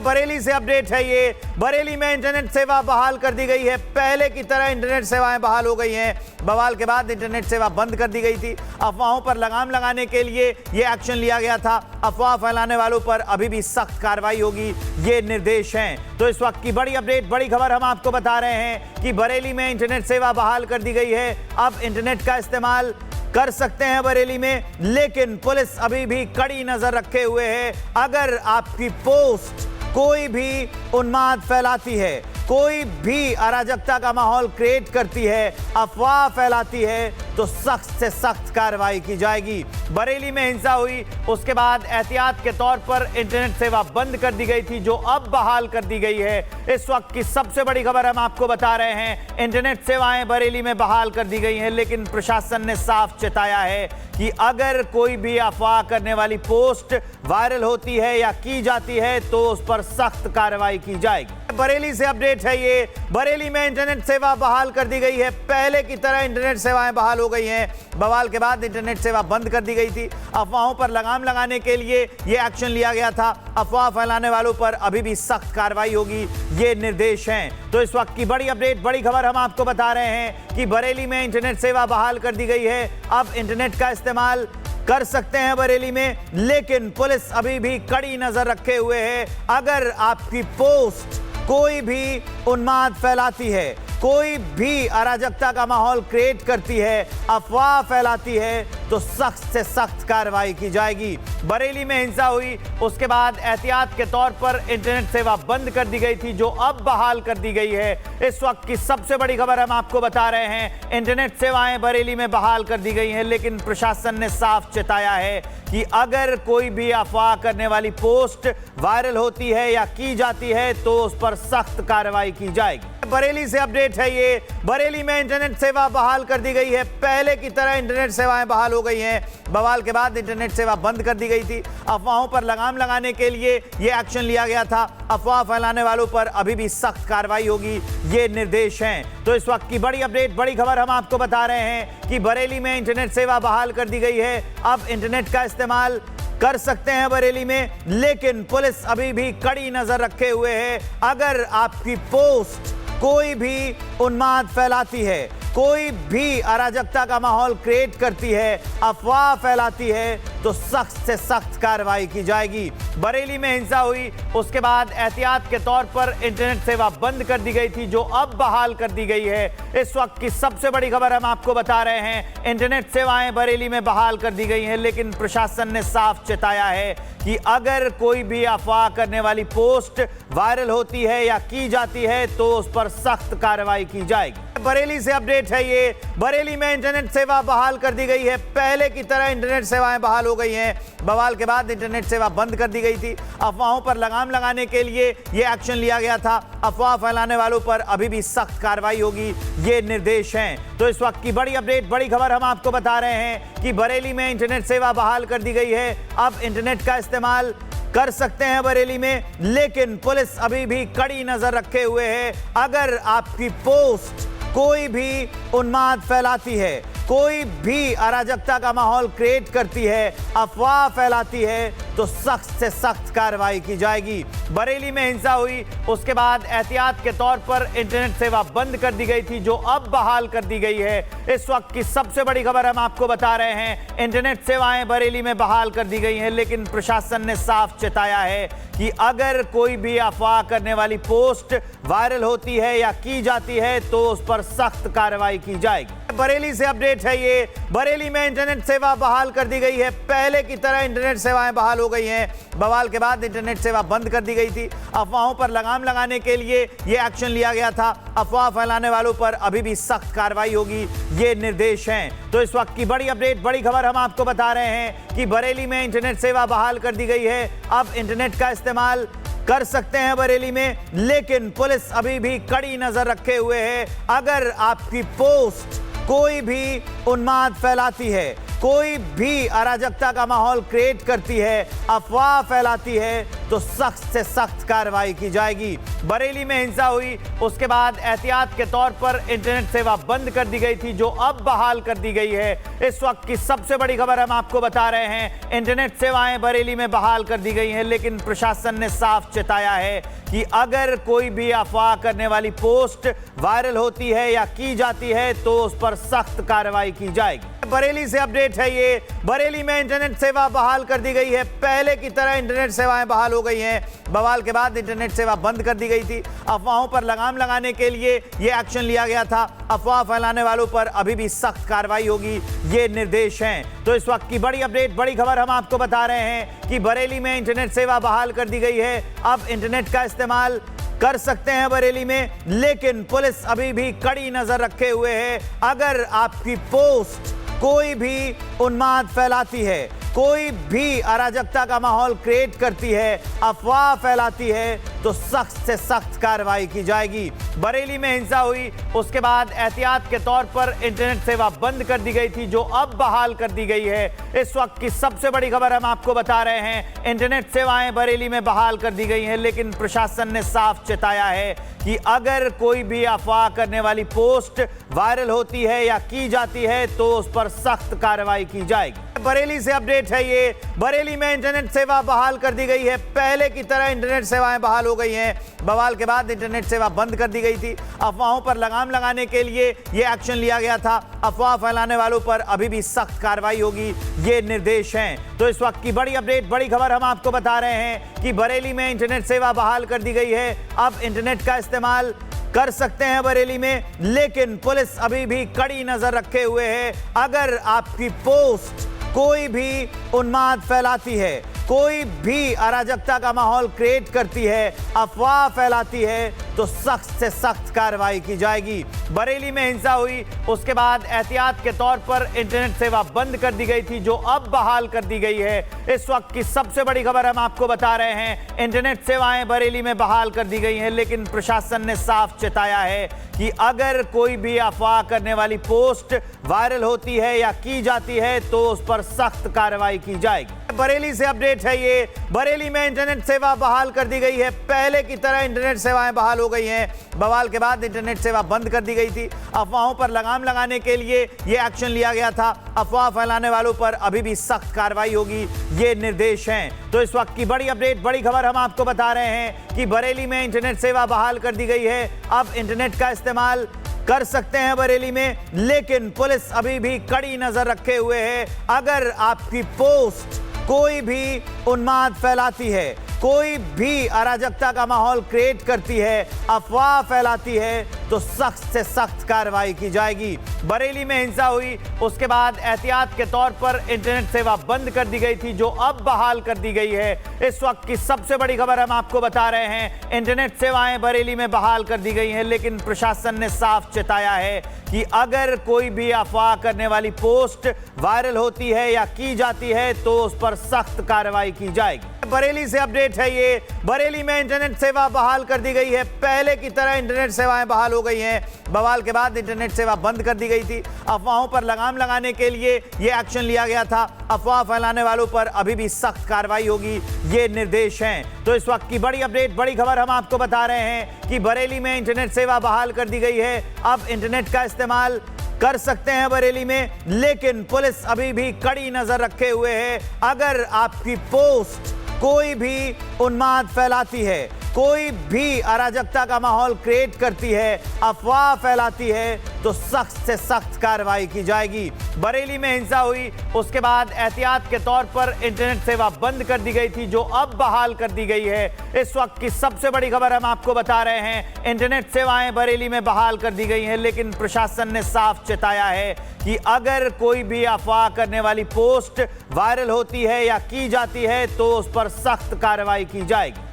बरेली से अपडेट है ये। बरेली में इंटरनेट सेवा बहाल कर दी गई है। पहले की तरह इंटरनेट सेवाएं बहाल हो गई हैं। बवाल के बाद इंटरनेट सेवा बंद कर दी गई थी। अफवाहों पर लगाम लगाने के लिए ये एक्शन लिया गया था। अफवाह फैलाने वालों पर अभी भी सख्त कार्रवाई होगी, ये निर्देश हैं। तो इस वक्त की बड़ी अपडेट, बड़ी खबर हम आपको बता रहे हैं कि बरेली में इंटरनेट सेवा बहाल कर दी गई है। अब इंटरनेट का इस्तेमाल कर सकते हैं बरेली में, लेकिन पुलिस अभी भी कड़ी नजर रखे हुए है। अगर आपकी पोस्ट कोई भी उन्माद फैलाती है, कोई भी अराजकता का माहौल क्रिएट करती है, अफवाह फैलाती है, तो सख्त से सख्त कार्रवाई की जाएगी। बरेली में हिंसा हुई, उसके बाद एहतियात के तौर पर इंटरनेट सेवा बंद कर दी गई थी, जो अब बहाल कर दी गई है। इस वक्त की सबसे बड़ी खबर हम आपको बता रहे हैं। इंटरनेट सेवाएं बरेली में बहाल कर दी गई हैं, लेकिन प्रशासन ने साफ चेताया है कि अगर कोई भी अफवाह करने वाली पोस्ट वायरल होती है या की जाती है तो उस पर सख्त कार्रवाई की जाएगी। बरेली से अपडेट है ये। बरेली में इंटरनेट सेवा बहाल कर दी गई है। पहले की तरह इंटरनेट सेवाएं बहाल हो गई हैं। बवाल के बाद इंटरनेट सेवा बंद कर दी गई थी। अफवाहों पर लगाम लगाने के लिए ये एक्शन लिया गया था। अफवाह फैलाने वालों पर अभी भी सख्त कार्रवाई होगी, ये निर्देश हैं। तो इस वक्त की बड़ी अपडेट, बड़ी खबर हम आपको बता रहे हैं कि बरेली में इंटरनेट सेवा बहाल कर दी गई है। अब इंटरनेट का इस्तेमाल कर सकते हैं बरेली में, लेकिन पुलिस अभी भी कड़ी नजर रखे हुए है। अगर आपकी पोस्ट कोई भी उन्माद फैलाती है, कोई भी अराजकता का माहौल क्रिएट करती है, अफवाह फैलाती है, तो सख्त से सख्त कार्रवाई की जाएगी। बरेली में हिंसा हुई, उसके बाद एहतियात के तौर पर इंटरनेट सेवा बंद कर दी गई थी, जो अब बहाल कर दी गई है। इस वक्त की सबसे बड़ी खबर हम आपको बता रहे हैं। इंटरनेट सेवाएं बरेली में बहाल कर दी गई हैं, लेकिन प्रशासन ने साफ चेताया है कि अगर कोई भी अफवाह करने वाली पोस्ट वायरल होती है या की जाती है तो उस पर सख्त कार्रवाई की जाएगी। बरेली से अपडेट है ये। बरेली में इंटरनेट सेवा बहाल कर दी गई है। पहले की तरह इंटरनेट सेवाएं बहाल हो गई हैं। बवाल के बाद इंटरनेट सेवा बंद कर दी गई थी। अफवाहों पर लगाम लगाने के लिए ये एक्शन लिया गया था। अफवाह फैलाने वालों पर अभी भी सख्त कार्रवाई होगी, ये निर्देश हैं। तो इस वक्त की बड़ी अपडेट, बड़ी खबर हम आपको बता रहे हैं कि बरेली में इंटरनेट सेवा बहाल कर दी गई है। अब इंटरनेट का इस्तेमाल कर सकते हैं बरेली में, लेकिन पुलिस अभी भी कड़ी नजर रखे हुए है। अगर आपकी पोस्ट कोई भी उन्माद फैलाती है, कोई भी अराजकता का माहौल क्रिएट करती है, अफवाह फैलाती है, तो सख्त से सख्त कार्रवाई की जाएगी। बरेली में हिंसा हुई, उसके बाद एहतियात के तौर पर इंटरनेट सेवा बंद कर दी गई थी, जो अब बहाल कर दी गई है। इस वक्त की सबसे बड़ी खबर हम आपको बता रहे हैं। इंटरनेट सेवाएं बरेली में बहाल कर दी गई हैं, लेकिन प्रशासन ने साफ चेताया है कि अगर कोई भी अफवाह करने वाली पोस्ट वायरल होती है या की जाती है तो उस पर सख्त कार्रवाई की जाएगी। बरेली से अपडेट है ये। बरेली में इंटरनेट सेवा बहाल कर दी गई है। पहले की तरह इंटरनेट सेवाएं बहाल हो गई हैं। बवाल के बाद इंटरनेट सेवा बंद कर दी गई थी। अफवाहों पर लगाम लगाने के लिए ये एक्शन लिया गया था। अफवाह फैलाने वालों पर अभी भी सख्त कार्रवाई होगी, ये निर्देश हैं। तो इस वक्त की बड़ी अपडेट, बड़ी खबर हम आपको बता रहे हैं कि बरेली में इंटरनेट सेवा बहाल कर दी गई है। अब इंटरनेट का इस्तेमाल कर सकते हैं बरेली में, लेकिन पुलिस अभी भी कड़ी नजर रखे हुए है। अगर आपकी पोस्ट कोई भी उन्माद फैलाती है, कोई भी अराजकता का माहौल क्रिएट करती है, अफवाह फैलाती है, तो सख्त से सख्त कार्रवाई की जाएगी। बरेली में हिंसा हुई, उसके बाद एहतियात के तौर पर इंटरनेट सेवा बंद कर दी गई थी, जो अब बहाल कर दी गई है। इस वक्त की सबसे बड़ी खबर हम आपको बता रहे हैं। इंटरनेट सेवाएं बरेली में बहाल कर दी गई हैं, लेकिन प्रशासन ने साफ चेताया है कि अगर कोई भी अफवाह करने वाली पोस्ट वायरल होती है या की जाती है तो उस पर सख्त कार्रवाई की जाएगी। बरेली से अपडेट है ये। बरेली में इंटरनेट सेवा बहाल कर दी गई है। पहले की तरह इंटरनेट सेवाएं बहाल हो गई हैं। बवाल के बाद इंटरनेट सेवा बंद कर दी गई थी। अफवाहों पर लगाम लगाने के लिए ये एक्शन लिया गया था। अफवाह फैलाने वालों पर अभी भी सख्त कार्रवाई होगी, ये निर्देश हैं। तो इस वक्त की बड़ी अपडेट, बड़ी खबर हम आपको बता रहे हैं कि बरेली में इंटरनेट सेवा बहाल कर दी गई है। अब इंटरनेट का इस्तेमाल कर सकते हैं बरेली में, लेकिन पुलिस अभी भी कड़ी नजर रखे हुए है। अगर आपकी पोस्ट कोई भी उन्माद फैलाती है, कोई भी अराजकता का माहौल क्रिएट करती है, अफवाह फैलाती है, तो सख्त से सख्त कार्रवाई की जाएगी। बरेली में हिंसा हुई, उसके बाद एहतियात के तौर पर इंटरनेट सेवा बंद कर दी गई थी, जो अब बहाल कर दी गई है। इस वक्त की सबसे बड़ी खबर हम आपको बता रहे हैं, इंटरनेट सेवाएं बरेली में बहाल कर दी गई हैं, लेकिन प्रशासन ने साफ चेताया है कि अगर कोई भी अफवाह करने वाली पोस्ट वायरल होती है या की जाती है तो उस पर सख्त कार्रवाई की जाएगी। बरेली से अपडेट है ये, बरेली में इंटरनेट सेवा बहाल कर दी गई है। पहले की तरह इंटरनेट सेवाएं बहाल हो गई हैं। बवाल के बाद इंटरनेट सेवा बंद कर दी गई थी। अफवाहों पर लगाम लगाने के लिए ये एक्शन लिया गया था। अफवाह फैलाने वालों पर अभी भी सख्त कार्रवाई होगी, ये निर्देश हैं। तो इस वक्त की बड़ी अपडेट, बड़ी खबर हम आपको बता रहे हैं कि बरेली में इंटरनेट सेवा बहाल कर दी गई है। अब इंटरनेट का इस्तेमाल कर सकते हैं बरेली में, लेकिन पुलिस अभी भी कड़ी नजर रखे हुए है। अगर आपकी पोस्ट कोई भी उन्माद फैलाती है, कोई भी अराजकता का माहौल क्रिएट करती है, अफवाह फैलाती है, तो सख्त से सख्त कार्रवाई की जाएगी। बरेली में हिंसा हुई, उसके बाद एहतियात के तौर पर इंटरनेट सेवा बंद कर दी गई थी, जो अब बहाल कर दी गई है। इस वक्त की सबसे बड़ी खबर हम आपको बता रहे हैं, इंटरनेट सेवाएं बरेली में बहाल कर दी गई हैं, लेकिन प्रशासन ने साफ चेताया है कि अगर कोई भी अफवाह करने वाली पोस्ट वायरल होती है या की जाती है तो उस पर सख्त कार्रवाई की जाएगी। बरेली से अपडेट है ये, बरेली में इंटरनेट सेवा बहाल कर दी गई है। पहले की तरह इंटरनेट सेवाएं बहाल हो गई हैं। बवाल के बाद इंटरनेट सेवा बंद कर दी गई थी। अफवाहों पर लगाम लगाने के लिए ये एक्शन लिया गया था। अफवाह फैलाने वालों पर अभी भी सख्त कार्रवाई होगी, ये निर्देश हैं। तो इस वक्त की बड़ी अपडेट, बड़ी खबर हम आपको बता रहे हैं कि बरेली में इंटरनेट सेवा बहाल कर दी गई है। अब इंटरनेट का इस्तेमाल कर सकते हैं बरेली में, लेकिन पुलिस अभी भी कड़ी नजर रखे हुए है। अगर आपकी पोस्ट कोई भी उन्माद फैलाती है, कोई भी अराजकता का माहौल क्रिएट करती है, अफवाह फैलाती है, तो सख्त से सख्त कार्रवाई की जाएगी। बरेली में हिंसा हुई, उसके बाद एहतियात के तौर पर इंटरनेट सेवा बंद कर दी गई थी, जो अब बहाल कर दी गई है। इस वक्त की सबसे बड़ी खबर हम आपको बता रहे हैं, इंटरनेट सेवाएं बरेली में बहाल कर दी गई हैं, लेकिन प्रशासन ने साफ चेताया है कि अगर कोई भी अफवाह करने वाली पोस्ट वायरल होती है या की जाती है तो उस पर सख्त कार्रवाई की जाएगी। बरेली से अपडेट है ये, बरेली में इंटरनेट सेवा बहाल कर दी गई है। पहले की तरह इंटरनेट सेवाएं बहाल हो गई हैं। बवाल के बाद इंटरनेट सेवा बंद कर दी गई थी। अफवाहों पर लगाम लगाने के लिए ये एक्शन लिया गया था। अफवाह फैलाने वालों पर अभी भी सख्त कार्रवाई होगी, ये निर्देश हैं। तो इस वक्त की बड़ी अपडेट, बड़ी खबर हम आपको बता रहे हैं कि बरेली में इंटरनेट सेवा बहाल कर दी गई है। अब इंटरनेट का इस्तेमाल कर सकते हैं बरेली में, लेकिन पुलिस अभी भी कड़ी नजर रखे हुए है। अगर आपकी पोस्ट कोई भी उन्माद फैलाती है, कोई भी अराजकता का माहौल क्रिएट करती है, अफवाह फैलाती है, तो सख्त से सख्त कार्रवाई की जाएगी। बरेली में हिंसा हुई, उसके बाद एहतियात के तौर पर इंटरनेट सेवा बंद कर दी गई थी, जो अब बहाल कर दी गई है। इस वक्त की सबसे बड़ी खबर हम आपको बता रहे हैं, इंटरनेट सेवाएं बरेली में बहाल कर दी गई हैं, लेकिन प्रशासन ने साफ चेताया है कि अगर कोई भी अफवाह करने वाली पोस्ट वायरल होती है या की जाती है तो उस पर सख्त कार्रवाई की जाएगी। बरेली से अपडेट है ये, बरेली में इंटरनेट सेवा बहाल कर दी गई है। पहले की तरह इंटरनेट सेवाएं बहाल हो गई हैं। बवाल के बाद इंटरनेट सेवा बंद कर दी गई थी। अफवाहों पर लगाम लगाने के लिए ये एक्शन लिया गया था। अफवाह फैलाने वालों पर अभी भी सख्त कार्रवाई होगी, ये निर्देश हैं। तो इस वक्त की बड़ी अपडेट, बड़ी खबर हम आपको बता रहे हैं कि बरेली में इंटरनेट सेवा बहाल कर दी गई है। अब इंटरनेट का इस्तेमाल कर सकते हैं बरेली में, लेकिन पुलिस अभी भी कड़ी नजर रखे हुए है। अगर आपकी पोस्ट कोई भी उन्माद फैलाती है, कोई भी अराजकता का माहौल क्रिएट करती है, अफवाह फैलाती है, तो सख्त से सख्त कार्रवाई की जाएगी। बरेली में हिंसा हुई, उसके बाद एहतियात के तौर पर इंटरनेट सेवा बंद कर दी गई थी, जो अब बहाल कर दी गई है। इस वक्त की सबसे बड़ी खबर हम आपको बता रहे हैं, इंटरनेट सेवाएं बरेली में बहाल कर दी गई हैं, लेकिन प्रशासन ने साफ चेताया है कि अगर कोई भी अफवाह करने वाली पोस्ट वायरल होती है या की जाती है तो उस पर सख्त कार्रवाई की जाएगी।